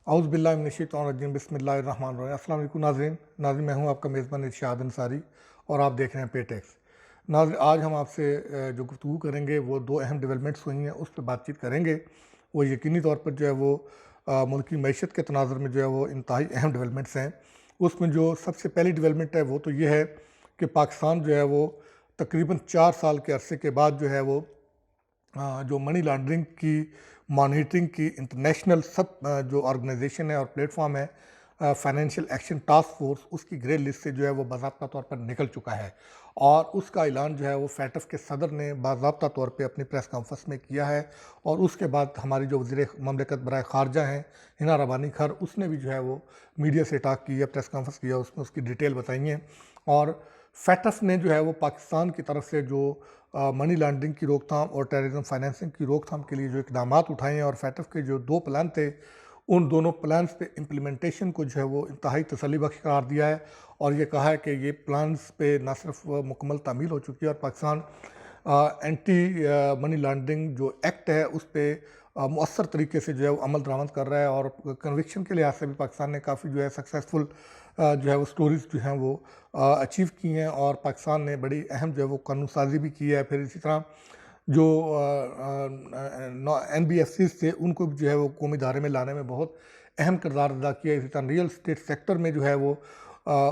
औज़ुबिल्लाहि बिस्मिल्लाहिर्रहमानिर्रहीम। अस्सलाम वालेकुम नाज़रीन। मैं हूं आपका मेज़बान इरशाद अंसारी और आप देख रहे हैं पेटेक्स। नाज़रीन, आज हम आपसे जो गुफ्तगू करेंगे वो दो अहम डेवलपमेंट्स हुई हैं उस पर बातचीत करेंगे। वो यकीनी तौर पर जो है वो मुल्की मईशत के तनाज़ुर में जो है वो इंतहाई अहम डेवलपमेंट्स हैं। उसमें जो सबसे पहली डेवलपमेंट है वो तो ये है कि पाकिस्तान जो है वो तकरीबन 4 साल के अरसे के बाद जो है वो जो मनी लॉन्ड्रिंग की मॉनिटरिंग की इंटरनेशनल जो ऑर्गेनाइजेशन है और प्लेटफॉर्म है, फाइनेंशियल एक्शन टास्क फोर्स, उसकी ग्रे लिस्ट से जो है वो बाज़ाब्ता तौर पर निकल चुका है। और उसका ऐलान जो है वो फैटफ के सदर ने बाज़ाब्ता तौर पे अपनी प्रेस कॉन्फ्रेंस में किया है। और उसके बाद हमारी जो वज़ीर ममलकत बराए ख़ारजा हैं हिना रबानी खर, उसने भी जो है वो मीडिया से टॉक की है, प्रेस कॉन्फ्रेंस किया, उसमें उसकी डिटेल बताई है। और फैटफ ने जो है वो पाकिस्तान की तरफ से जो मनी लॉन्ड्रिंग की रोकथाम और टेररिज्म फाइनेंसिंग की रोकथाम के लिए जो इकदाम उठाए हैं, और फैटफ के जो 2 प्लान थे, उन दोनों प्लान्स पे इम्प्लीमेंटेशन को जो है वो इंतहाई तसल्ली बख्श करार दिया है। और ये कहा है कि ये प्लान्स पे न सिर्फ मुकम्मल तामील हो चुकी है और पाकिस्तान एंटी मनी लॉन्ड्रिंग जो एक्ट है उस पर मौसर तरीके से जो है वो अमल दरामद कर रहा है। और कन्विक्शन के लिहाज से भी पाकिस्तान ने काफ़ी जो है सक्सेसफुल जो है वो स्टोरीज जो हैं वो अचीव की हैं। और पाकिस्तान ने बड़ी अहम जो है वो कानून साजी भी की है। फिर इसी तरह जो NBFCs थे उनको भी जो है वो कौमी धारे में लाने में बहुत अहम किरदार अदा किया। इसी तरह रियल स्टेट सेक्टर में जो है वो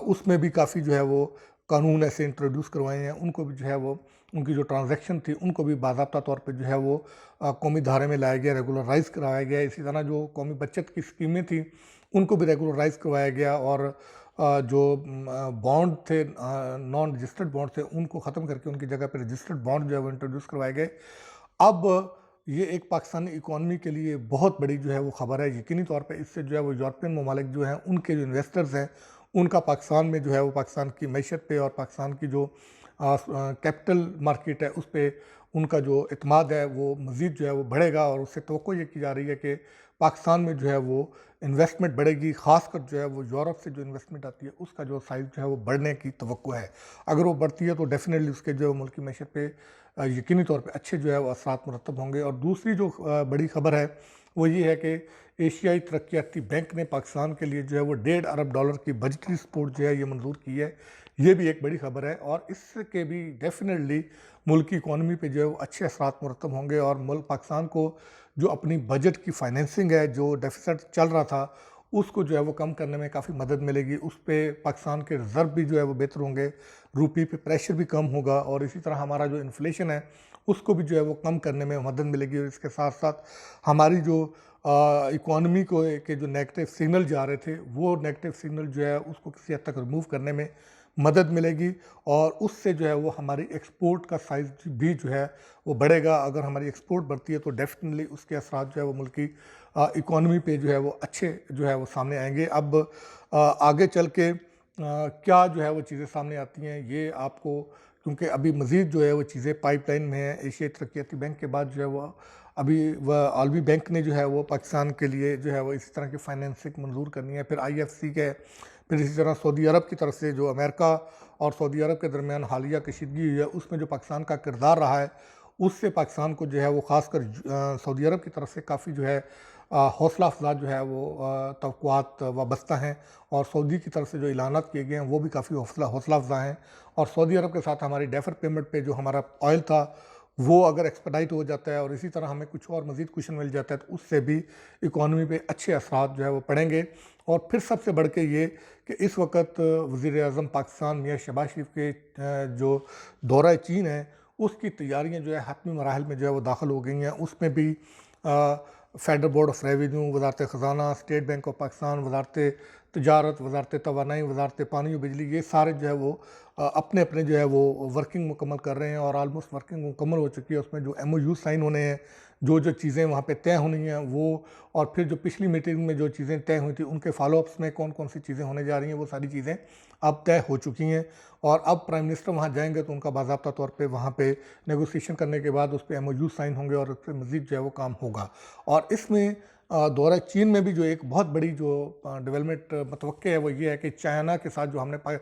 उसमें भी काफ़ी जो है वो कानून ऐसे इंट्रोड्यूस करवाए हैं। उनको भी जो है वो उनकी जो ट्रांजैक्शन थी उनको भी बाज़ाब्ता तौर पे जो है वो कौमी धारे में लाया गया, रेगुलराइज कराया गया। इसी तरह जो कौमी बचत की स्कीमें थी उनको भी रेगुलराइज करवाया गया। और जो बॉन्ड थे, नॉन रजिस्टर्ड बॉन्ड थे, उनको ख़त्म करके उनकी जगह पर रजिस्टर्ड बॉन्ड जो है वो इंट्रोड्यूस करवाए गए। अब ये एक पाकिस्तानी इकॉनमी के लिए बहुत बड़ी जो है वो ख़बर है। यकीनी तौर पे इससे जो है वो यूरोपियन ममालिक जो हैं उनके जो इन्वेस्टर्स हैं उनका पाकिस्तान में जो है वो पाकिस्तान की मैशत पे और पाकिस्तान की जो कैपिटल मार्केट है उस पर उनका जो इत्मीद है वो मज़ीद जो है वो बढ़ेगा। और उससे तवक्को ये की जा रही है कि पाकिस्तान में जो है वो इन्वेस्टमेंट बढ़ेगी। ख़ासकर जो है वो यूरोप से जो इन्वेस्टमेंट आती है उसका जो साइज़ जो है वो बढ़ने की तवक्को है। अगर वो बढ़ती है तो डेफिनेटली उसके जो मुल्की मैशत पे यकीनी तौर पे अच्छे जो है वो असरात मुरतब होंगे। और दूसरी जो बड़ी ख़बर है वो ये है कि एशियाई तरक्याती बैंक ने पाकिस्तान के लिए जो है वो $1.5 अरब की बजटरी सपोर्ट जो है ये मंजूर की है। ये भी एक बड़ी ख़बर है और इसके भी डेफिनेटली मुल्क की इकॉनमी पे जो है वो अच्छे असरात मुरतब होंगे। और मुल्क पाकिस्तान को जो अपनी बजट की फाइनेंसिंग है, जो डेफिसिट चल रहा था, उसको जो है वो कम करने में काफ़ी मदद मिलेगी। उस पे पाकिस्तान के रिज़र्व भी जो है वो बेहतर होंगे, रूपी पे प्रेशर भी कम होगा। और इसी तरह हमारा जो इन्फ्लेशन है उसको भी जो है वो कम करने में मदद मिलेगी। और इसके साथ साथ हमारी जो इकॉनमी को के जो नेगेटिव सिग्नल जा रहे थे वो नेगेटिव सिग्नल जो है उसको किसी हद तक रिमूव करने में मदद मिलेगी। और उससे जो है वो हमारी एक्सपोर्ट का साइज़ भी जो है वो बढ़ेगा। अगर हमारी एक्सपोर्ट बढ़ती है तो डेफिनेटली उसके असरात जो है वो मुल्क की इकॉनमी पे जो है वो अच्छे जो है वो सामने आएंगे। अब आगे चल के क्या जो है वो चीज़ें सामने आती हैं ये आपको, क्योंकि अभी मज़ीद जो है वो चीज़ें पाइपलाइन में हैं। एशियाई तरक्याती बैंक के बाद जो है वो अभी वह आलमी बैंक ने जो है वो पाकिस्तान के लिए जो है वो इसी तरह की फाइनेंसिंग मंजूर करनी है। फिर IFC के, फिर इसी तरह सऊदी अरब की तरफ से जो अमेरिका और सऊदी अरब के दरमियान हालिया कशीदगी हुई है उसमें जो पाकिस्तान का किरदार रहा है उससे पाकिस्तान को जो है वो ख़ासकर सऊदी अरब की तरफ से काफ़ी जो है हौसला अफजा जो है वो तवक्कुआत वाबस्ता हैं। और सऊदी की तरफ से जो ऐलानात किए गए हैं वो भी काफ़ी हौसला अफजा हैं। और सऊदी अरब के साथ हमारी डेफर पेमेंट पे जो हमारा ऑयल था वो अगर एक्सपेडाइट हो जाता है और इसी तरह हमें कुछ और मज़ीद कुशन मिल जाता है तो उससे भी इकॉनमी पे अच्छे असरात जो है वो पड़ेंगे। और फिर सबसे बढ़ के ये कि इस वक्त वज़ीर-ए-आज़म पाकिस्तान मियां शहबाज शरीफ के जो दौरा चीन है उसकी तैयारियां जो है हतमी मराहल में जो है वो दाखिल हो गई हैं। उसमें भी federal board of revenue, Wazarat Khazana, state bank of Pakistan, वजारत तजारत, वजारत तवानाई, वजारत पानी और बिजली, ये सारे जो है वो अपने अपने जो है वो वर्किंग मुकम्मल कर रहे हैं और आलमोस्ट वर्किंग मुकम्मल हो चुकी है। उसमें जो MOU साइन होने हैं, जो जो चीज़ें वहाँ पे तय होनी हैं वो, और फिर जो पिछली मीटिंग में जो चीज़ें तय हुई थी उनके फॉलोअप्स में कौन कौन सी चीज़ें होने जा रही हैं वो सारी चीज़ें अब तय हो चुकी हैं। और अब प्राइम मिनिस्टर वहाँ जाएंगे तो उनका बाज़ाब्ता तौर पे वहाँ पे नेगोशिएशन करने के बाद उस पर MOU साइन होंगे और उस पर मज़ीद जो है वो काम होगा। और इसमें दौरा चीन में भी जो एक बहुत बड़ी जो डेवलपमेंट मतवक्के है वो ये है कि चाइना के साथ जो हमने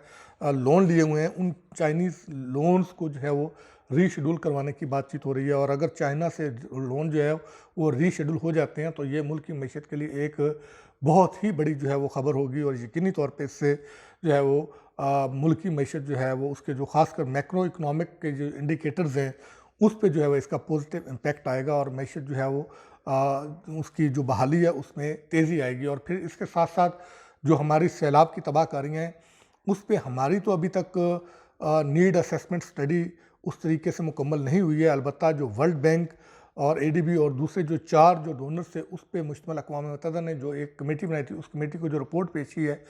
लोन लिए हुए हैं उन चाइनीज़ लोन्स को जो है वो रीशेड्यूल करवाने की बातचीत हो रही है, और अगर चाइना से लोन जो है वो रीशेड्यूल हो जाते हैं तो ये मुल्क की मईशत के लिए एक बहुत ही बड़ी जो है वो ख़बर होगी, और यकीनी तौर पे इससे जो है वो मुल्क की मईशत जो है वो उसके जो ख़ासकर मैक्रो इकनॉमिक के जो इंडिकेटर्स हैं उस पे जो है वो इसका पॉजिटिव इम्पैक्ट आएगा, और मईशत जो है वो उसकी जो बहाली है उसमें तेज़ी आएगी। और फिर इसके साथ साथ जो हमारी सैलाब की तबाहकारियाँ हैं उस पे हमारी तो अभी तक नीड असेसमेंट स्टडी उस तरीके से मुकम्मल नहीं हुई है। अलबत्ता जो वर्ल्ड बैंक और एडीबी और दूसरे जो 4 जो डोनर्स थे उस पे मुश्तमिल अक़वाम मुत्तहिदा ने जो एक कमेटी बनाई थी, उस कमेटी को जो रिपोर्ट पेश की है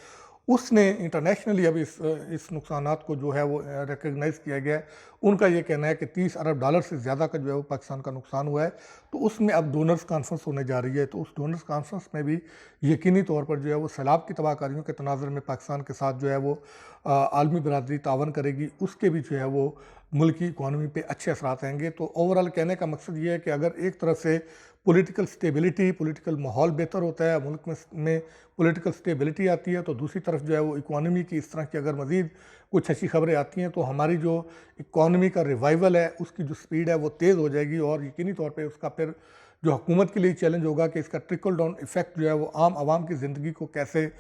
उसने इंटरनेशनली अब इस नुकसानात को जो है वो रिकग्नाइज़ किया गया है। उनका ये कहना है कि $30 अरब से ज़्यादा का जो है वो पाकिस्तान का नुकसान हुआ है। तो उसमें अब डोनर्स कॉन्फ्रेंस होने जा रही है, तो उस डोनर्स कॉन्फ्रेंस में भी यकीनी तौर पर जो है वो सैलाब की तबाहकारियों के तनाज़ुर में पाकिस्तान के साथ जो है वो आलमी बरादरी तावन करेगी, उसके भी जो है वो मुल्क की इकॉनमी पे अच्छे असरात आएंगे। तो ओवरऑल कहने का मकसद ये है कि अगर एक तरफ से पॉलिटिकल स्टेबिलिटी, पॉलिटिकल माहौल बेहतर होता है, मुल्क में पॉलिटिकल स्टेबिलिटी आती है, तो दूसरी तरफ जो है वो इकॉनमी की इस तरह की अगर मज़ीद कुछ अच्छी खबरें आती हैं तो हमारी जो इकॉनमी का रिवाइवल है उसकी जो स्पीड है वो तेज़ हो जाएगी, और यकीनी तौर पे उसका फिर जो हुकूमत के लिए चैलेंज होगा कि इसका ट्रिकल डाउन इफ़ेक्ट जो है वो आम आवाम की ज़िंदगी को कैसे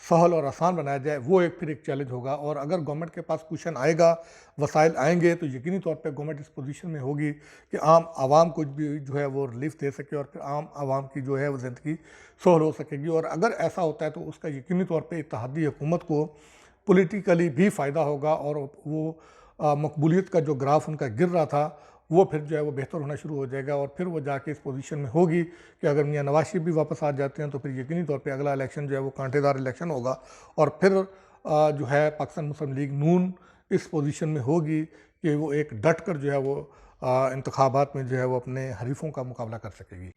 सहल और आसान बनाया जाए, वो फिर एक चैलेंज होगा। और अगर गवर्नमेंट के पास कुशन आएगा, वसाइल आएंगे, तो यकीनी तौर पे गवर्नमेंट इस पोजीशन में होगी कि आम आवाम को भी जो है वो रिलीफ दे सके, और फिर आम आवाम की जो है वो ज़िंदगी सहल हो सकेगी। और अगर ऐसा होता है तो उसका यकीनी तौर पे इत्तेहादी हुकूमत को पॉलिटिकली भी फ़ायदा होगा, और वो मकबूलियत का जो ग्राफ उनका गिर रहा था वो फिर जो है वो बेहतर होना शुरू हो जाएगा, और फिर वो जाके इस पोजीशन में होगी कि अगर मियां नवाज शरीफ भी वापस आ जाते हैं तो फिर यकीनी तौर पे अगला इलेक्शन जो है वो कांटेदार इलेक्शन होगा, और फिर जो है पाकिस्तान मुस्लिम लीग नून इस पोजीशन में होगी कि वो एक डट कर जो है वो इंतखाबात में जो है वो अपने हरीफों का मुकाबला कर सकेगी।